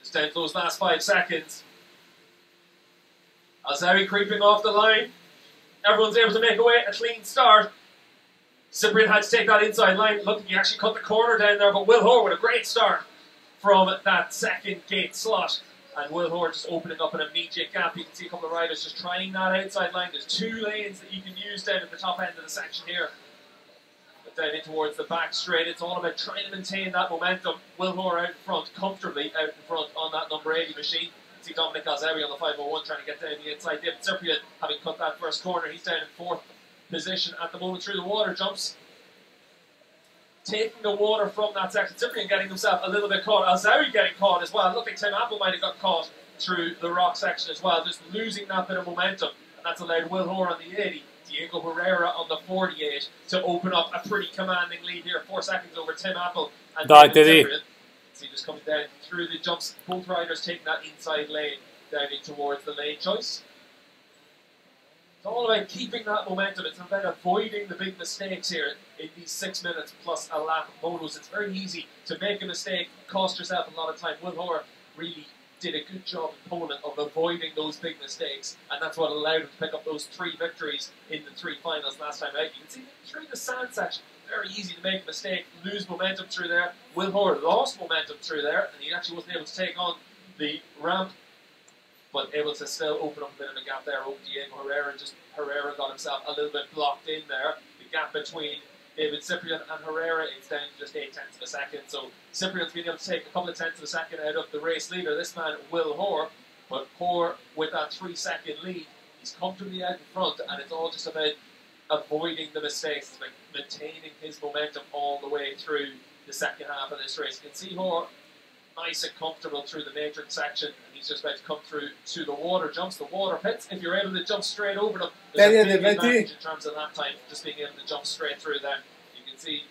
Just down to those last 5 seconds. Alzawi creeping off the line. Everyone's able to make away a clean start. Cyprian had to take that inside line. Look, he actually cut the corner down there, but Will Hoare with a great start from that second gate slot. And Will Hoare just opening up an immediate gap. You can see a couple of riders just trying that outside line. There's 2 lanes that you can use down at the top end of the section here. But down in towards the back straight, it's all about trying to maintain that momentum. Will Hoare out in front, comfortably out in front on that number 80 machine. See Dominic Alzawi on the 501 trying to get down the inside. David Cyprian having cut that first corner. He's down in 4th position at the moment through the water jumps. Taking the water from that section. Cyprian getting himself a little bit caught. Alzawi getting caught as well. Looked like Tim Apple might have got caught through the rock section as well. Just losing that bit of momentum. And that's allowed Will Hoare on the 80, Diego Herrera on the 48 to open up a pretty commanding lead here. 4 seconds over Tim Apple and David Cyprian. See, just coming down through the jumps. Both riders taking that inside lane down in towards the lane choice. It's all about keeping that momentum. It's about avoiding the big mistakes here in these 6 minutes plus a lap motos. It's very easy to make a mistake, cost yourself a lot of time. Will Hoare really did a good job in Poland of avoiding those big mistakes, and that's what allowed him to pick up those 3 victories in the 3 finals last time out. You can see through the sand section, very easy to make a mistake, lose momentum through there. Will Hoare lost momentum through there, and he actually wasn't able to take on the ramp, but able to still open up a bit of a gap there over Diego Herrera. Just Herrera got himself a little bit blocked in there. The gap between David Cyprian and Herrera is down to just 8/10 of a second. So Cyprian's been able to take a couple of tenths of a second out of the race leader, this man Will Hoare. But Hoare, with that 3-second lead, he's comfortably out in front, and it's all just about avoiding the mistakes. It's about maintaining his momentum all the way through the second half of this race. You can see Hoare nice and comfortable through the matrix section, and he's just about to come through to the water jumps, the water pits. If you're able to jump straight over them, there's a big advantage in terms of lap time, just being able to jump straight through them. You can see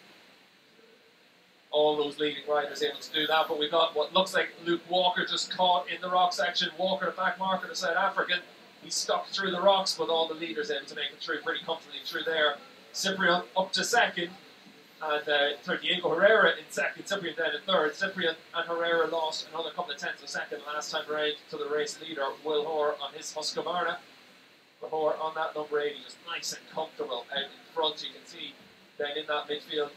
all those leading riders able to do that, but we've got what looks like Luke Walker just caught in the rock section. Walker, the back marker, the South African. He's stuck through the rocks, but all the leaders able to make it through pretty comfortably through there. Cyprian up to second, and Diego Herrera in second, Cyprian down in third. Cyprian and Herrera lost another couple of tenths of a second last time around to the race leader, Will Hoare, on his Husqvarna. But Hoare on that number 80, just nice and comfortable out in front. You can see down in that midfield,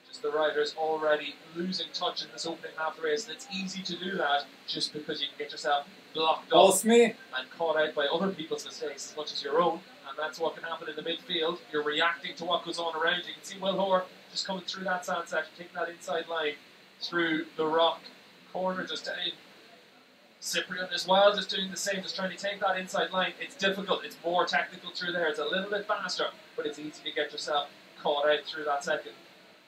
just the riders already losing touch in this opening half of the race, and it's easy to do that just because you can get yourself blocked up and caught out by other people's mistakes as much as your own. And that's what can happen in the midfield. You're reacting to what goes on around you. You can see Will Hoare just coming through that sand section, taking that inside line through the rock corner, just down. Cyprian as well, just doing the same, just trying to take that inside line. It's difficult, it's more technical through there, it's a little bit faster, but it's easy to get yourself caught out through that second.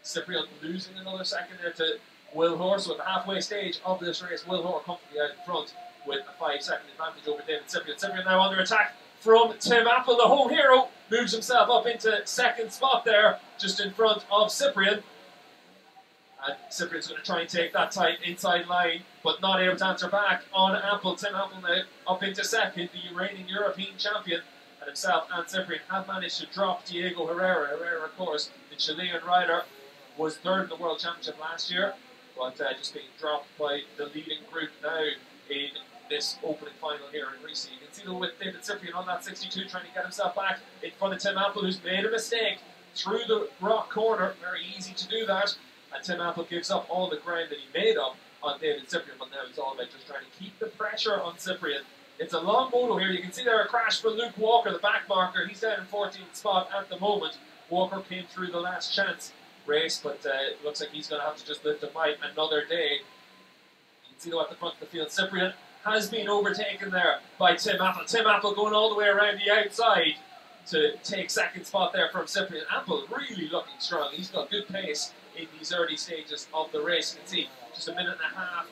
Cyprian losing another second there to Will Hoare, so at the halfway stage of this race, Will Hoare comfortably out in front with a 5-second advantage over David Cyprian. Cyprian now under attack from Tim Apple, the home hero, moves himself up into second spot there, just in front of Cyprian. And Cyprian's going to try and take that tight inside line, but not able to answer back on Apple. Tim Apple now up into second, the reigning European champion, and himself and Cyprian have managed to drop Diego Herrera. Herrera, of course, the Chilean rider, was third in the World Championship last year, but just being dropped by the leading group now in this opening final here in Greece. You can see with David Cyprian on that 62 trying to get himself back in front of Tim Apple, who's made a mistake through the rock corner. Very easy to do that. And Tim Apple gives up all the ground that he made up on David Cyprian, but now it's all about just trying to keep the pressure on Cyprian. It's a long moto here. You can see there a crash for Luke Walker, the back marker. He's down in 14th spot at the moment. Walker came through the last chance race, but it looks like he's going to have to just live to fight another day. You can see though at the front of the field, Cyprian has been overtaken there by Tim Apple. Tim Apple going all the way around the outside to take second spot there from Cyprian. Apple really looking strong. He's got good pace in these early stages of the race. You can see just a minute and a half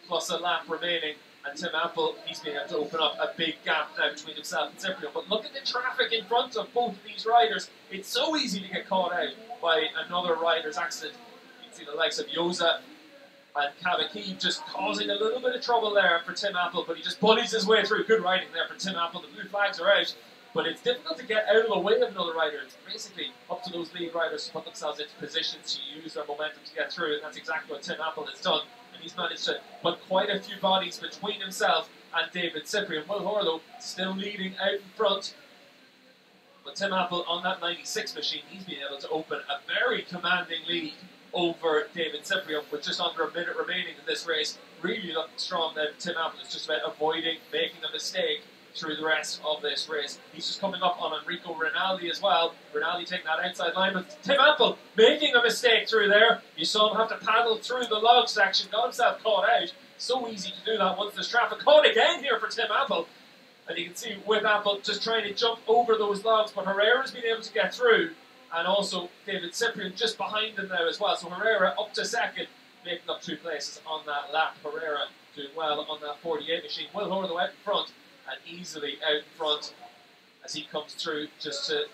plus a lap remaining, and Tim Apple, he's been able to open up a big gap now between himself and Cyprian. But look at the traffic in front of both of these riders. It's so easy to get caught out by another rider's accident. You can see the likes of Yoza and Kavakiv just causing a little bit of trouble there for Tim Apple, but he just bullies his way through. Good riding there for Tim Apple. The blue flags are out, but it's difficult to get out of the way of another rider. It's basically up to those lead riders to put themselves into positions to use their momentum to get through, and that's exactly what Tim Apple has done. and he's managed to put quite a few bodies between himself and David Cyprian. Will Hoare, though, still leading out in front. But Tim Apple on that 96 machine, he's been able to open a very commanding lead over David Cyprian with just under a minute remaining in this race. Really looking strong now. Tim Apple is just about avoiding making a mistake through the rest of this race. He's just coming up on Enrico Rinaldi as well. Rinaldi taking that outside line, but Tim Apple making a mistake through there. You saw him have to paddle through the log section, got himself caught out. So easy to do that once there's traffic. Caught again here for Tim Apple. And you can see with Apple just trying to jump over those logs, but Herrera's been able to get through. And also David Cyprian just behind him now as well. So Herrera up to second, making up 2 places on that lap. Herrera doing well on that 48 machine. Will Hoare, though, out in front, and easily out in front as he comes through just to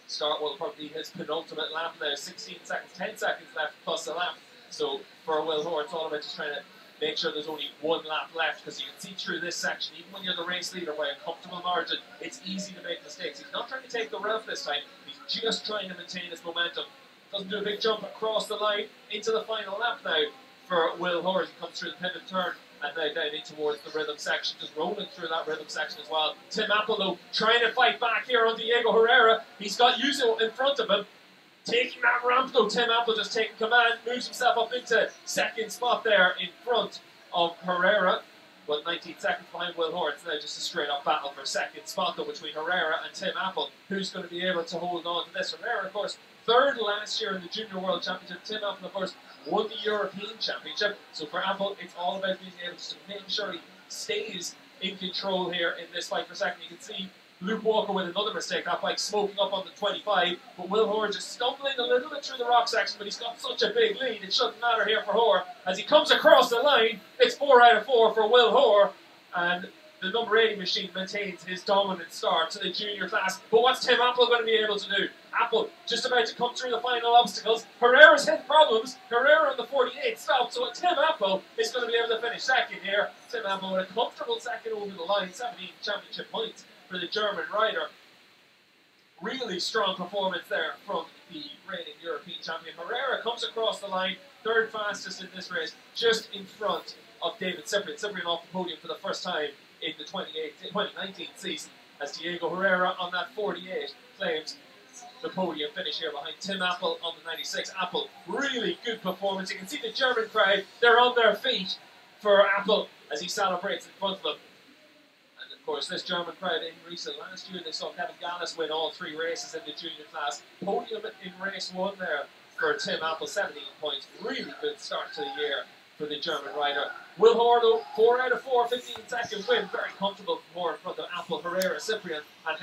start what will probably be his penultimate lap now. 16 seconds, 10 seconds left plus a lap. So for Will Hoare, it's all about just trying to make sure there's only 1 lap left, because you can see through this section, even when you're the race leader by a comfortable margin, it's easy to make mistakes. He's not trying to take the ramp this time, he's just trying to maintain his momentum. Doesn't do a big jump across the line into the final lap now for Will Hoare as he comes through the pivot turn and now down in towards the rhythm section, just rolling through that rhythm section as well. Tim Apple, though, trying to fight back here on Diego Herrera. He's got Yuzo in front of him. Taking that ramp, though, Tim Apple just taking command, moves himself up into second spot there in front of Herrera, but 19 seconds behind Will Hoare. It's now just a straight-up battle for second spot, though, between Herrera and Tim Apple. Who's going to be able to hold on to this? Herrera, of course, 3rd last year in the Junior World Championship. Tim Apple, of course, won the European Championship. So for Apple, it's all about being able to make sure he stays in control here in this fight for second. You can see Luke Walker with another mistake, that bike smoking up on the 25, but Will Hoare just stumbling a little bit through the rock section, but he's got such a big lead, it shouldn't matter here for Hoare. As he comes across the line, it's 4 out of 4 for Will Hoare, and the number 80 machine maintains his dominant start to the junior class. But what's Tim Apple going to be able to do? Apple just about to come through the final obstacles. Herrera's hit problems. Herrera on the 48 stopped, so Tim Apple is going to be able to finish second here. Tim Apple with a comfortable second over the line, 17 championship points for the German rider. Really strong performance there from the reigning European champion. Herrera comes across the line, 3rd fastest in this race, just in front of David Cyprian. Cyprian off the podium for the first time in the 2019 season, as Diego Herrera on that 48 claims the podium finish here behind Tim Apple on the 96. Apple, really good performance. You can see the German crowd, they're on their feet for Apple as he celebrates in front of them. And of course, this German crowd in recent last year, they saw Kevin Gallis win all 3 races in the junior class. Podium in race 1 there for Tim Apple, 17 points. Really good start to the year for the German rider. Will Hoare, though, 4 out of 4, 15 second win. Very comfortable for Hoare in front of Apple, Herrera, Cyprian, and